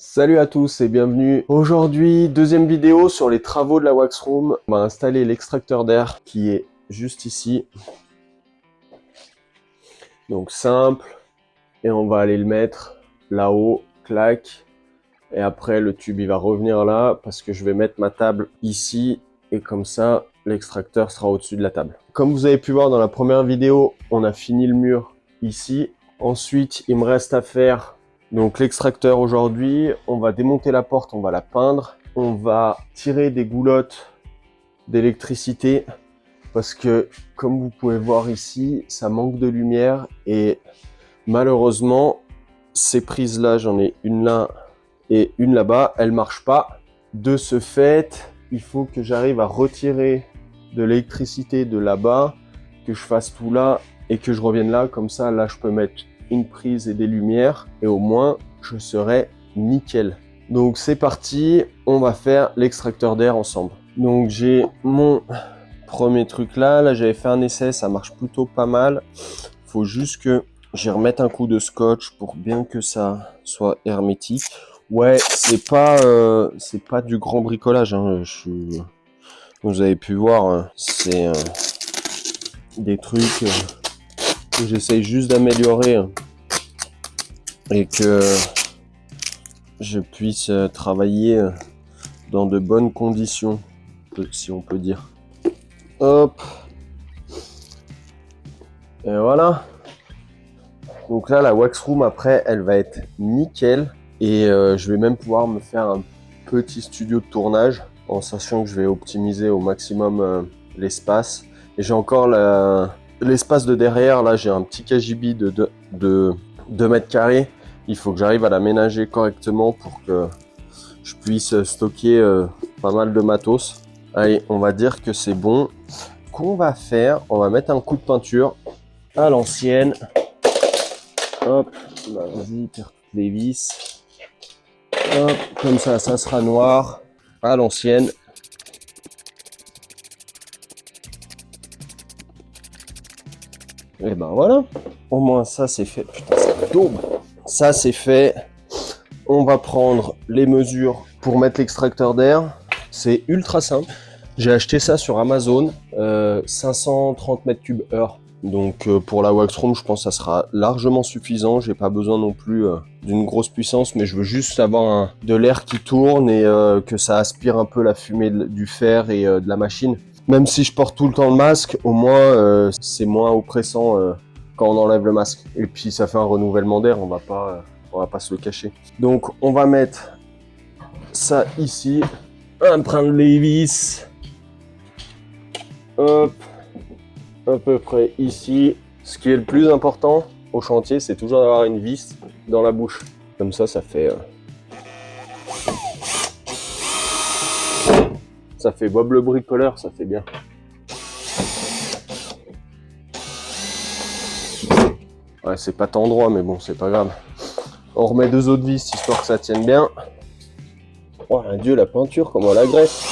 Salut à tous et bienvenue. Aujourd'hui, deuxième vidéo sur les travaux de la wax room. On va installer l'extracteur d'air qui est juste ici. Donc simple. Et on va aller le mettre là-haut, clac. Et après, le tube, il va revenir là parce que je vais mettre ma table ici. Et comme ça, l'extracteur sera au-dessus de la table. Comme vous avez pu voir dans la première vidéo, on a fini le mur ici. Ensuite, il me reste à faire donc l'extracteur aujourd'hui. On va démonter la porte, on va la peindre. On va tirer des goulottes d'électricité parce que, comme vous pouvez voir ici, ça manque de lumière et malheureusement, ces prises-là, j'en ai une là et une là-bas, elles marchent pas. De ce fait, il faut que j'arrive à retirer de l'électricité de là-bas, que je fasse tout là et que je revienne là. Comme ça, là, je peux mettre une prise et des lumières et au moins, je serai nickel. Donc, c'est parti. On va faire l'extracteur d'air ensemble. Donc, j'ai mon premier truc là. Là, j'avais fait un essai. Ça marche plutôt pas mal. Faut juste que j'y remette un coup de scotch pour bien que ça soit hermétique. Ouais, c'est pas du grand bricolage, hein. Vous avez pu voir, hein, c'est des trucs que j'essaye juste d'améliorer, hein, et que je puisse travailler dans de bonnes conditions, si on peut dire. Hop. Et voilà. Donc là, la wax room, après, elle va être nickel. Et je vais même pouvoir me faire un petit studio de tournage en sachant que je vais optimiser au maximum l'espace. Et j'ai encore l'espace de derrière. Là, j'ai un petit KGB de 2 mètres carrés. Il faut que j'arrive à l'aménager correctement pour que je puisse stocker pas mal de matos. Allez, on va dire que c'est bon. Qu'on va faire, on va mettre un coup de peinture à l'ancienne. Hop, bah, vas-y, perds toutes les vis. Hop, comme ça sera noir à l'ancienne. Et ben voilà, au moins ça c'est fait. Putain, c'est daube. Ça c'est fait. On va prendre les mesures pour mettre l'extracteur d'air. C'est ultra simple. J'ai acheté ça sur Amazon, 530 mètres cubes heure. Donc pour la wax room, je pense que ça sera largement suffisant. J'ai pas besoin non plus d'une grosse puissance, mais je veux juste avoir de l'air qui tourne et que ça aspire un peu la fumée du fer et de la machine. Même si je porte tout le temps le masque, au moins c'est moins oppressant quand on enlève le masque. Et puis ça fait un renouvellement d'air, on va pas se le cacher. Donc on va mettre ça ici, prendre les vis. Hop. À peu près ici. Ce qui est le plus important au chantier, c'est toujours d'avoir une vis dans la bouche. Comme ça, ça fait Bob le bricoleur, ça fait bien. Ouais, c'est pas tant droit, mais bon, c'est pas grave. On remet 2 autres vis, histoire que ça tienne bien. Oh, adieu la peinture, comment on la graisse.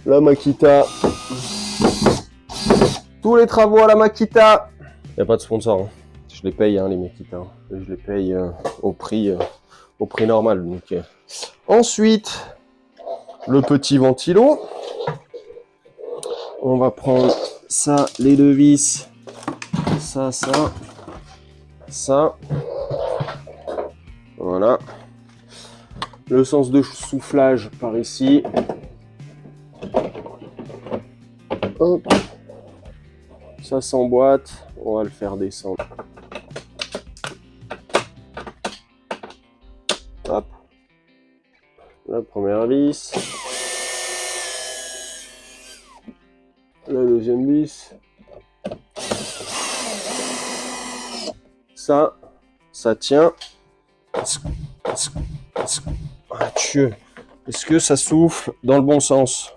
La Makita. Tous les travaux à la Makita. Il n'y a pas de sponsor, hein. Je les paye, hein, les Makita. Je les paye au prix normal. Donc, ensuite, le petit ventilo. On va prendre ça, les 2 vis. Ça. Voilà. Le sens de soufflage par ici. Hop. Ça s'emboîte, on va le faire descendre. Hop. La première vis. La deuxième vis. Ça tient. Ah, Dieu. Est-ce que ça souffle dans le bon sens?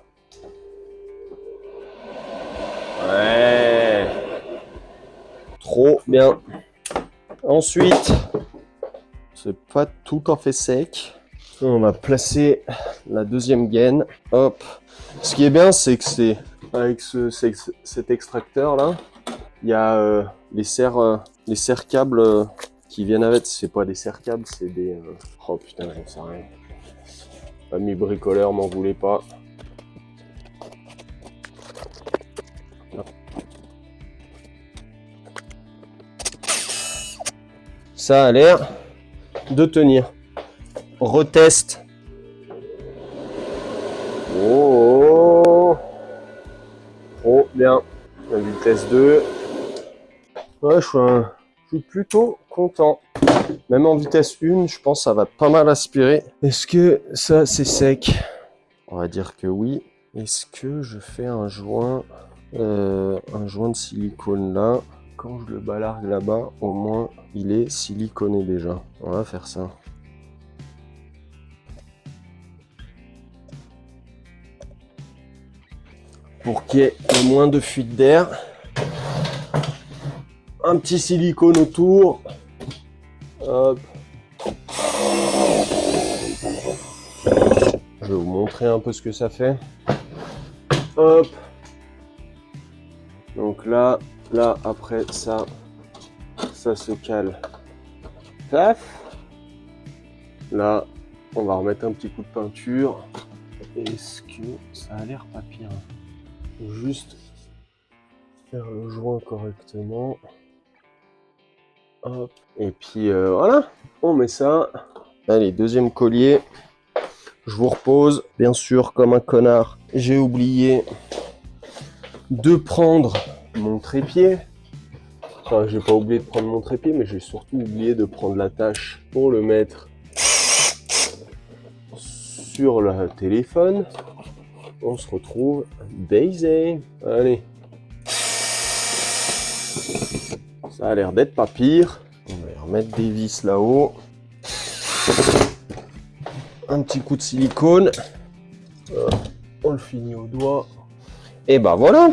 Ouais. Trop bien. Ensuite, c'est pas tout à fait sec. On va placer la deuxième gaine. Hop. Ce qui est bien, c'est que c'est avec cet extracteur là, il y a les serre-câbles qui viennent avec. C'est pas des serre-câbles, c'est des... Oh putain, j'en sais rien. Ami bricoleur, m'en voulez pas. Ça a l'air de tenir. Reteste. Oh, trop bien. La vitesse 2. Ouais, je suis plutôt content. Même en vitesse 1, je pense que ça va pas mal aspirer. Est-ce que ça, c'est sec? On va dire que oui. Est-ce que je fais un joint de silicone là? Quand je le balargue là-bas, au moins, il est siliconé déjà. On va faire ça. Pour qu'il y ait le moins de fuite d'air. Un petit silicone autour. Hop. Je vais vous montrer un peu ce que ça fait. Hop. Donc là, après ça se cale. Paf. Là, on va remettre un petit coup de peinture. Est-ce que ça a l'air pas pire? Juste faire le joint correctement. Hop. Et puis voilà, on met ça. Allez, deuxième collier. Je vous repose. Bien sûr, comme un connard, j'ai oublié de prendre mon trépied. Enfin, j'ai pas oublié de prendre mon trépied, mais j'ai surtout oublié de prendre l'attache pour le mettre sur le téléphone. On se retrouve Daisy. Allez. Ça a l'air d'être pas pire. On va remettre des vis là-haut. Un petit coup de silicone. On le finit au doigt. Et ben voilà.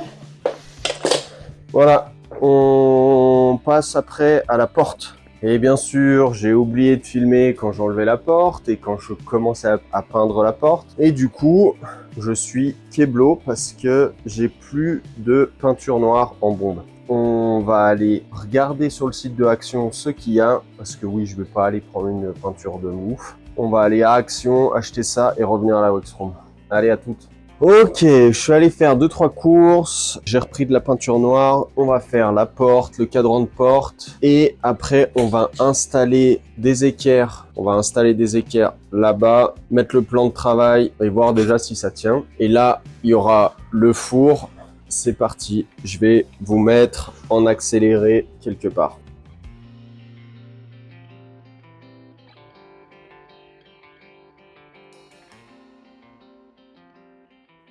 Voilà. On passe après à la porte. Et bien sûr, j'ai oublié de filmer quand j'enlevais la porte et quand je commençais à peindre la porte. Et du coup, je suis keblo parce que j'ai plus de peinture noire en bombe. On va aller regarder sur le site de Action ce qu'il y a, parce que oui, je vais pas aller prendre une peinture de ouf. On va aller à Action, acheter ça et revenir à la Waxroom. Allez, à toutes. Ok, je suis allé faire 2-3 courses, j'ai repris de la peinture noire, on va faire la porte, le cadran de porte, et après on va installer des équerres. On va installer des équerres là-bas, mettre le plan de travail et voir déjà si ça tient. Et là, il y aura le four. C'est parti, je vais vous mettre en accéléré quelque part.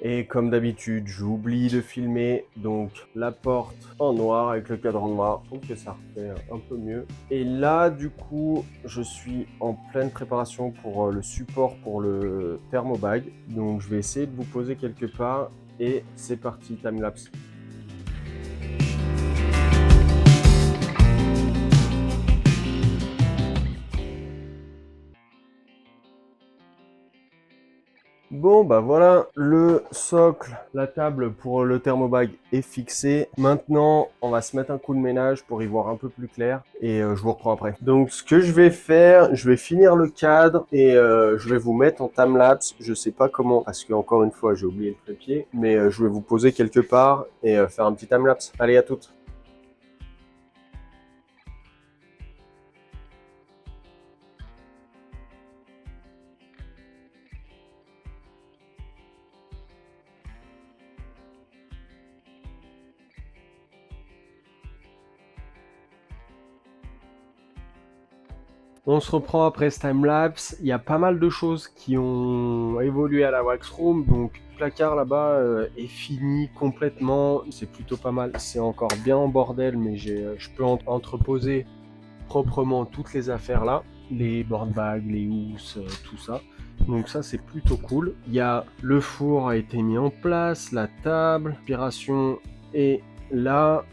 Et comme d'habitude, j'oublie de filmer donc la porte en noir avec le cadran noir. Je trouve que ça refait un peu mieux. Et là, du coup, je suis en pleine préparation pour le support pour le thermobag. Donc, je vais essayer de vous poser quelque part. Et c'est parti, timelapse. Bon bah voilà, le socle, la table pour le thermobag est fixée. Maintenant, on va se mettre un coup de ménage pour y voir un peu plus clair et je vous reprends après. Donc ce que je vais faire, je vais finir le cadre et je vais vous mettre en timelapse. Je sais pas comment, parce que encore une fois j'ai oublié le trépied, mais je vais vous poser quelque part et faire un petit timelapse. Allez, à toutes. On se reprend après ce timelapse. Il y a pas mal de choses qui ont évolué à la Waxroom. Donc, le placard là-bas est fini complètement. C'est plutôt pas mal. C'est encore bien en bordel, mais je peux entreposer proprement toutes les affaires là. Les board bags, les housses, tout ça. Donc ça, c'est plutôt cool. Il y a le four a été mis en place, la table, l'aspiration est là.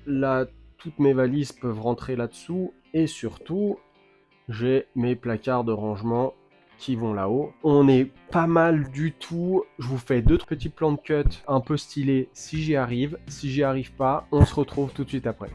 Là, toutes mes valises peuvent rentrer là-dessous. Et surtout, j'ai mes placards de rangement qui vont là-haut. On est pas mal du tout. Je vous fais 2 petits plans de cut un peu stylés si j'y arrive. Si j'y arrive pas, on se retrouve tout de suite après.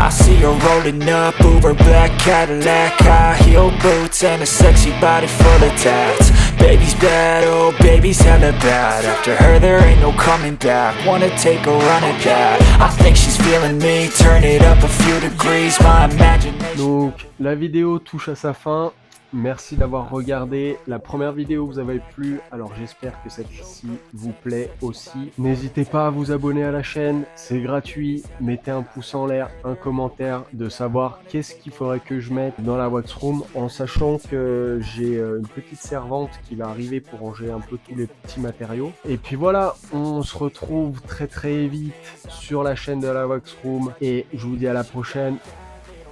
I see her rolling up, Uber black Cadillac, high heel boots and a sexy body full of tats. Baby's bad, oh baby's hella bad. After her there ain't no coming back. Wanna take a run at that. I think she's feeling me, turn it up a few degrees. My imagination. Donc la vidéo touche à sa fin. Merci d'avoir regardé. La première vidéo vous avait plu, alors j'espère que celle-ci vous plaît aussi. N'hésitez pas à vous abonner à la chaîne, c'est gratuit. Mettez un pouce en l'air, un commentaire, de savoir qu'est-ce qu'il faudrait que je mette dans la wax room, en sachant que j'ai une petite servante qui va arriver pour ranger un peu tous les petits matériaux. Et puis voilà, on se retrouve très vite sur la chaîne de la wax room et je vous dis à la prochaine.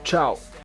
Ciao!